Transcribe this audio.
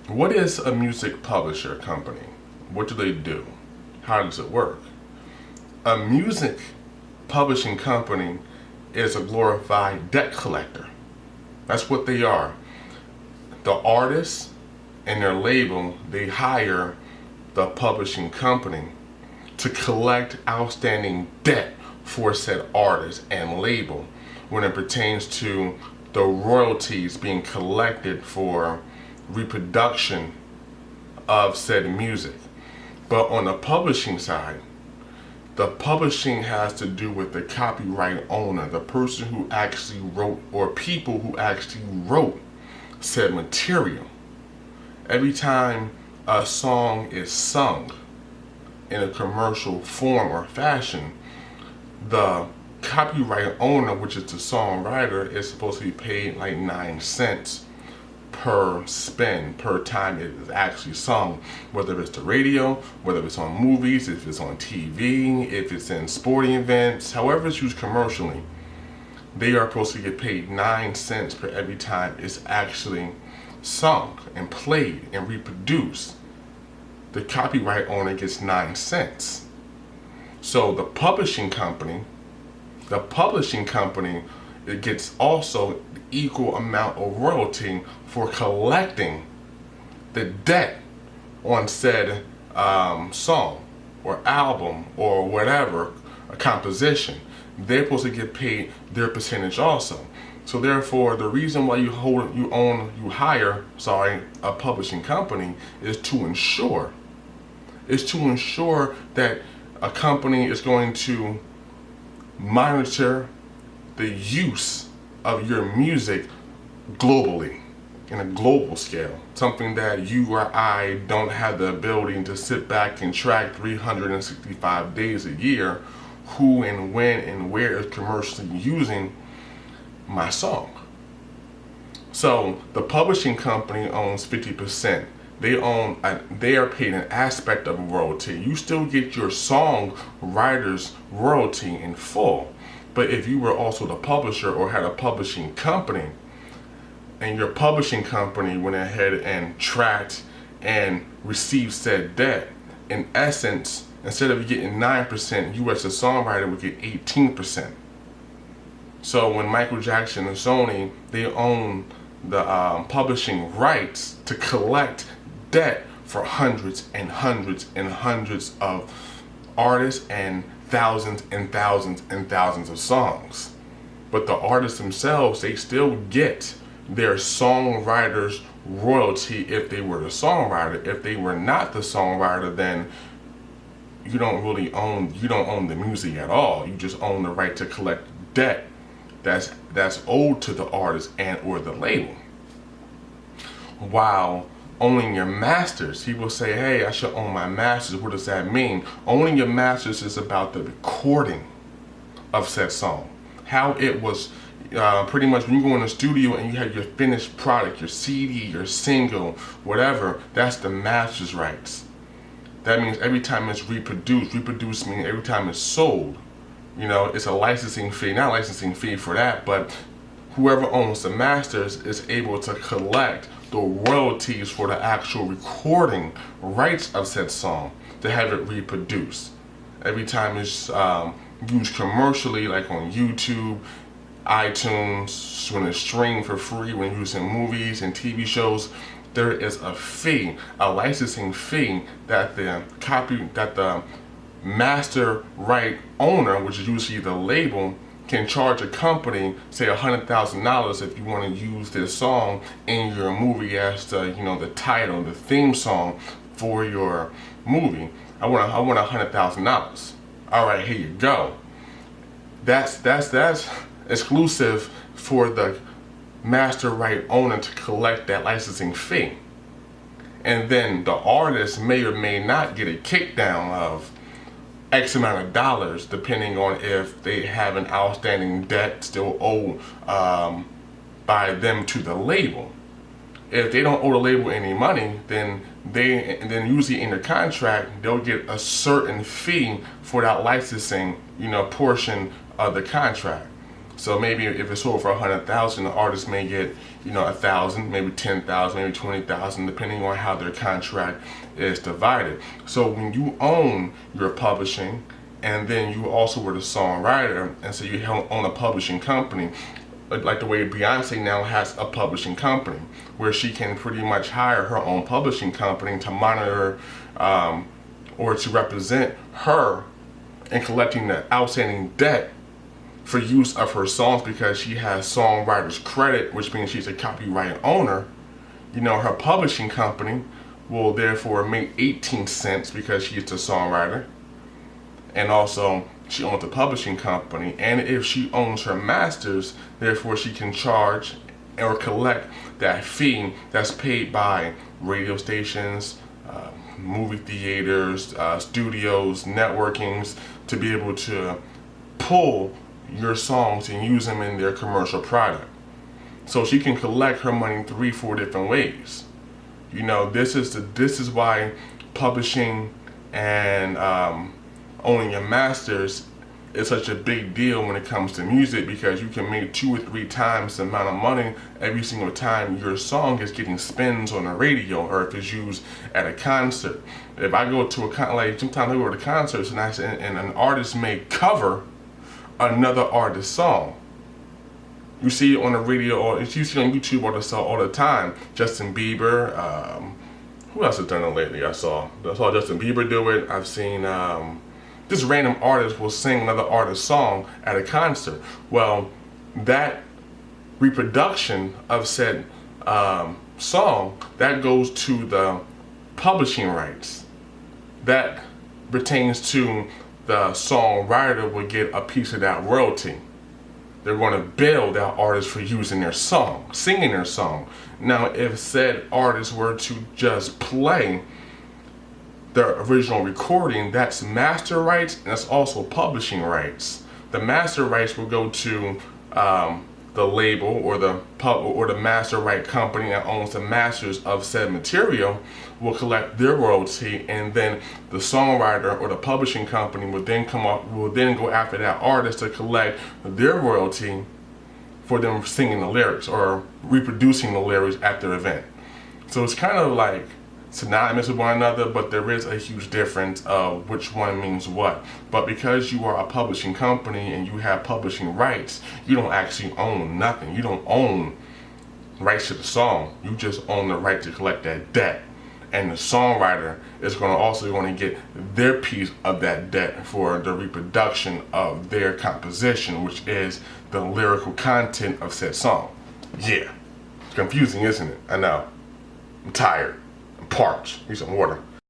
What is a music publisher company? What do they do? How does it work? A music publishing company is a glorified debt collector. That's what they are. The artists and their label, they hire the publishing company to collect outstanding debt for said artist and label when it pertains to the royalties being collected for reproduction of said music. But on the publishing side, the publishing has to do with the copyright owner, the person who actually wrote, or people who actually wrote said material. Every time a song is sung in a commercial form or fashion, the copyright owner, which is the songwriter, is supposed to be paid like 9 cents per spin, per time it is actually sung, whether it's the radio, whether it's on movies, if it's on TV, if it's in sporting events, however it's used commercially. They are supposed to get paid 9 cents per every time it's actually sung and played and reproduced. The copyright owner gets 9 cents. So the publishing company, it gets also equal amount of royalty for collecting the debt on said song or album or whatever, a composition. They're supposed to get paid their percentage also. So therefore, the reason why you hire a publishing company is to ensure that a company is going to monitor the use of your music globally, in a global scale, something that you or I don't have the ability to sit back and track 365 days a year who and when and where is commercially using my song. So the publishing company owns 50%. They are paid an aspect of royalty. You still get your songwriter's royalty in full. But if you were also the publisher or had a publishing company, and your publishing company went ahead and tracked and received said debt, in essence, instead of getting 9%, you as a songwriter would get 18%. So when Michael Jackson and Sony, they own the publishing rights to collect debt for hundreds and hundreds and hundreds of artists and thousands and thousands and thousands of songs. But the artists themselves, they still get their songwriter's royalty if they were the songwriter. If they were not the songwriter, then you don't own the music at all. You just own the right to collect debt that's owed to the artist and or the label. While owning your masters, people say, hey, I should own my masters. What does that mean? Owning your masters is about the recording of said song. How it was pretty much when you go in the studio and you have your finished product, your CD, your single, whatever, that's the master's rights. That means every time it's reproduced meaning every time it's sold, it's a licensing fee, not a licensing fee for that, but whoever owns the masters is able to collect the royalties for the actual recording rights of said song to have it reproduced. Every time it's used commercially, like on YouTube, iTunes, when it's streamed for free, when used in movies and TV shows, there is a fee, a licensing fee that the master right owner, which is usually the label, can charge a company, say $100,000 if you want to use this song in your movie as the title, the theme song for your movie. I want $100,000. All right, here you go. That's exclusive for the master right owner to collect that licensing fee. And then the artist may or may not get a kickdown of X amount of dollars, depending on if they have an outstanding debt still owed by them to the label. If they don't owe the label any money, then usually in the contract they'll get a certain fee for that licensing, portion of the contract. So maybe if it's sold for 100,000, the artist may get, 1,000, maybe 10,000, maybe 20,000, depending on how their contract is divided. So when you own your publishing, and then you also were the songwriter, and so you own a publishing company, like the way Beyonce now has a publishing company, where she can pretty much hire her own publishing company to monitor or to represent her in collecting the outstanding debt for use of her songs, because she has songwriter's credit, which means she's a copyright owner. Her publishing company will therefore make 18 cents because she's the songwriter, and also she owns the publishing company. And if she owns her masters, therefore she can charge or collect that fee that's paid by radio stations, movie theaters, studios, networkings, to be able to pull your songs and use them in their commercial product. So she can collect her money 3-4 different ways. This is why publishing and owning your masters is such a big deal when it comes to music, because you can make 2 or 3 times the amount of money every single time your song is getting spins on the radio, or if it's used at a concert. If I go to sometimes I go to concerts and an artist may cover another artist's song. You see it on the radio, or you see it on YouTube all the time. Justin Bieber, who else has done it lately? I saw Justin Bieber do it. I've seen this random artist will sing another artist's song at a concert. Well, that reproduction of said song, that goes to the publishing rights. That pertains to the songwriter will get a piece of that royalty. They're going to bill that artist for using their song, singing their song. Now, if said artist were to just play the original recording, that's master rights, and that's also publishing rights. The master rights will go to the label or the master right company that owns the masters of said material, will collect their royalty, and then the songwriter or the publishing company will then go after that artist to collect their royalty for them singing the lyrics or reproducing the lyrics at their event. So it's kind of like synonymous with one another, but there is a huge difference of which one means what. But because you are a publishing company and you have publishing rights, you don't actually own nothing. You don't own rights to the song. You just own the right to collect that debt. And the songwriter is also going to get their piece of that debt for the reproduction of their composition, which is the lyrical content of said song. Yeah, it's confusing, isn't it? I know. I'm tired. I'm parched. Need some water.